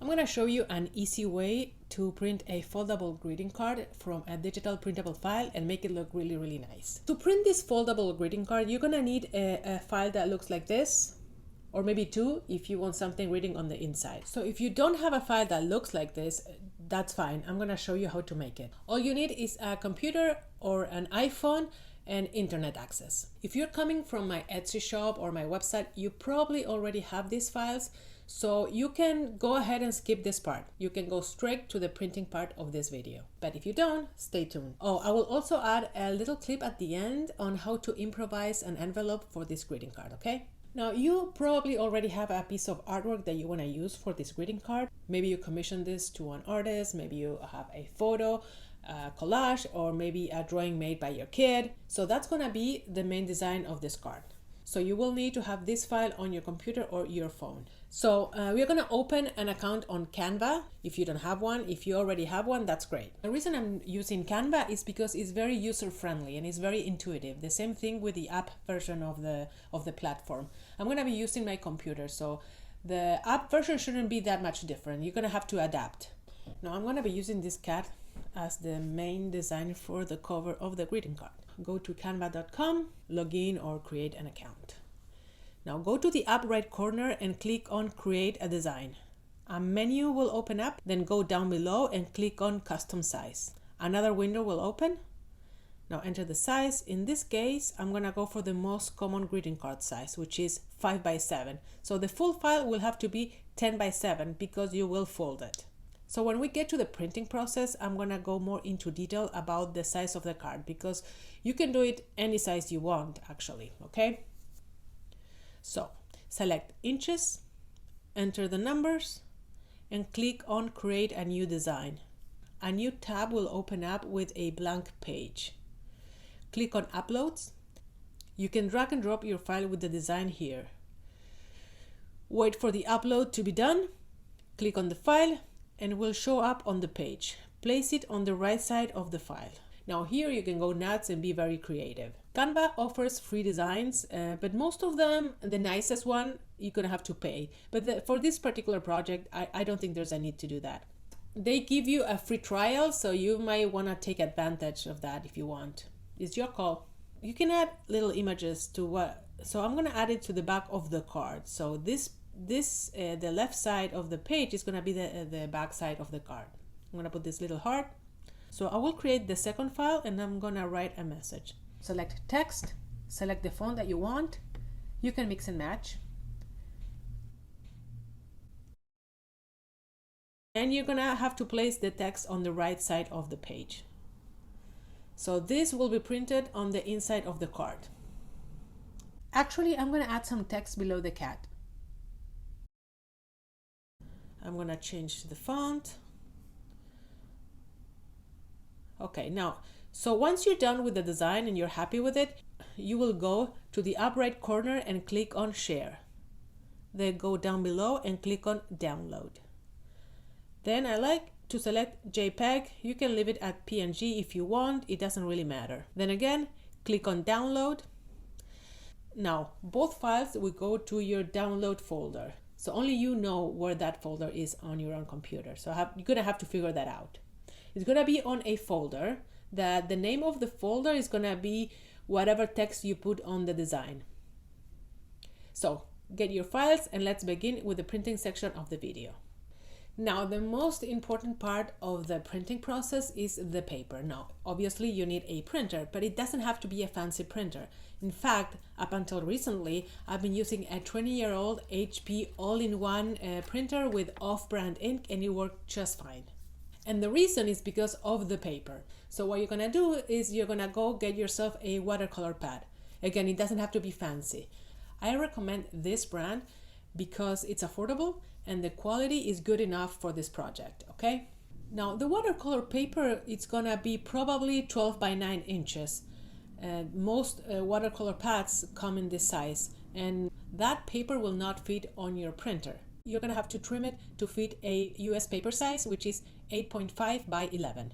I'm going to show you an easy way to print a foldable greeting card from a digital printable file and make it look really, really nice. To print this foldable greeting card, you're going to need a file that looks like this, or maybe two if you want something reading on the inside. So if you don't have a file that looks like this, that's fine. I'm going to show you how to make it. All you need is a computer or an iPhone and internet access. If you're coming from my Etsy shop or my website, you probably already have these files. So you can go ahead and skip this part. You can go straight to the printing part of this video. But if you don't, stay tuned. Oh, I will also add a little clip at the end on how to improvise an envelope for this greeting card, okay? Now, you probably already have a piece of artwork that you want to use for this greeting card. Maybe you commissioned this to an artist, maybe you have a photo, a collage, or maybe a drawing made by your kid. So that's going to be the main design of this card. So you will need to have this file on your computer or your phone. So we're going to open an account on Canva. If you don't have one, if you already have one, that's great. The reason I'm using Canva is because it's very user-friendly and it's very intuitive. The same thing with the app version of the platform. I'm going to be using my computer, so the app version shouldn't be that much different. You're going to have to adapt. Now I'm going to be using this cat as the main design for the cover of the greeting card. Go to canva.com, log in or create an account. Now go to the upper right corner and click on Create a Design. A menu will open up, then go down below and click on Custom Size. Another window will open. Now enter the size. In this case, I'm gonna go for the most common greeting card size, which is 5 by 7. So the full file will have to be 10 by 7 because you will fold it. So when we get to the printing process, I'm gonna go more into detail about the size of the card because you can do it any size you want actually, okay? So select inches, enter the numbers, and click on Create a New Design. A new tab will open up with a blank page. Click on Uploads. You can drag and drop your file with the design here. Wait for the upload to be done. Click on the file and it will show up on the page. Place it on the right side of the file. Now here you can go nuts and be very creative. Canva offers free designs, but most of them, the nicest one, you're gonna have to pay. But for this particular project, I don't think there's a need to do that. They give you a free trial, so you might wanna take advantage of that if you want. It's your call. You can add little images to what, so I'm gonna add it to the back of the card. So the left side of the page is gonna be the back side of the card. I'm gonna put this little heart. So I will create the second file and I'm gonna write a message. Select text, select the font that you want. You can mix and match. And you're gonna have to place the text on the right side of the page. So this will be printed on the inside of the card. Actually, I'm gonna add some text below the cat. I'm gonna change the font. Okay, now, so once you're done with the design and you're happy with it, you will go to the upper right corner and click on Share. Then go down below and click on Download. Then I like to select JPEG. You can leave it at PNG if you want, it doesn't really matter. Then again, click on Download. Now, both files will go to your download folder. So only you know where that folder is on your own computer. So you're gonna have to figure that out. It's gonna be on a folder that the name of the folder is gonna be whatever text you put on the design. So get your files and let's begin with the printing section of the video. Now, the most important part of the printing process is the paper. Now, obviously you need a printer, but it doesn't have to be a fancy printer. In fact, up until recently, I've been using a 20-year-old HP all-in-one printer with off-brand ink and it worked just fine. And the reason is because of the paper. So what you're gonna do is you're gonna go get yourself a watercolor pad. Again, it doesn't have to be fancy. I recommend this brand because it's affordable and the quality is good enough for this project, okay? Now, the watercolor paper, it's gonna be probably 12 by 9 inches. Most watercolor pads come in this size, and that paper will not fit on your printer. You're gonna have to trim it to fit a US paper size, which is 8.5 by 11.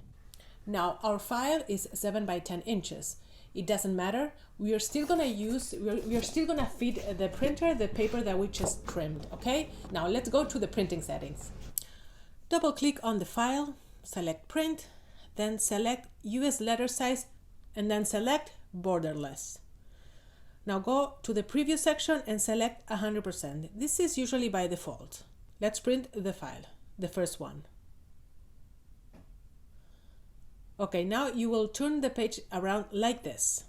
Now, our file is 7 by 10 inches. It doesn't matter. We are still gonna feed the printer the paper that we just trimmed, okay? Now let's go to the printing settings. Double click on the file, select print, then select US letter size, and then select borderless. Now go to the preview section and select 100%. This is usually by default. Let's print the file, the first one. Okay, now you will turn the page around like this.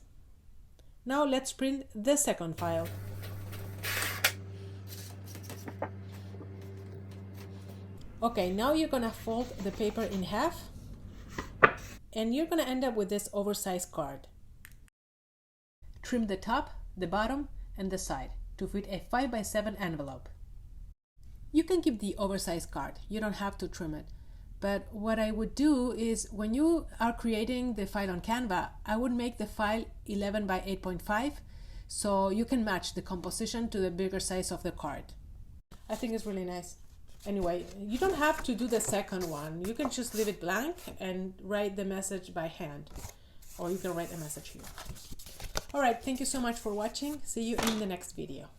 Now let's print the second file. Okay, now you're gonna fold the paper in half and you're gonna end up with this oversized card. Trim the top, the bottom, and the side to fit a 5x7 envelope. You can keep the oversized card, you don't have to trim it. But what I would do is when you are creating the file on Canva, I would make the file 11 by 8.5 so you can match the composition to the bigger size of the card. I think it's really nice. Anyway, you don't have to do the second one. You can just leave it blank and write the message by hand, or you can write a message here. All right, thank you so much for watching. See you in the next video.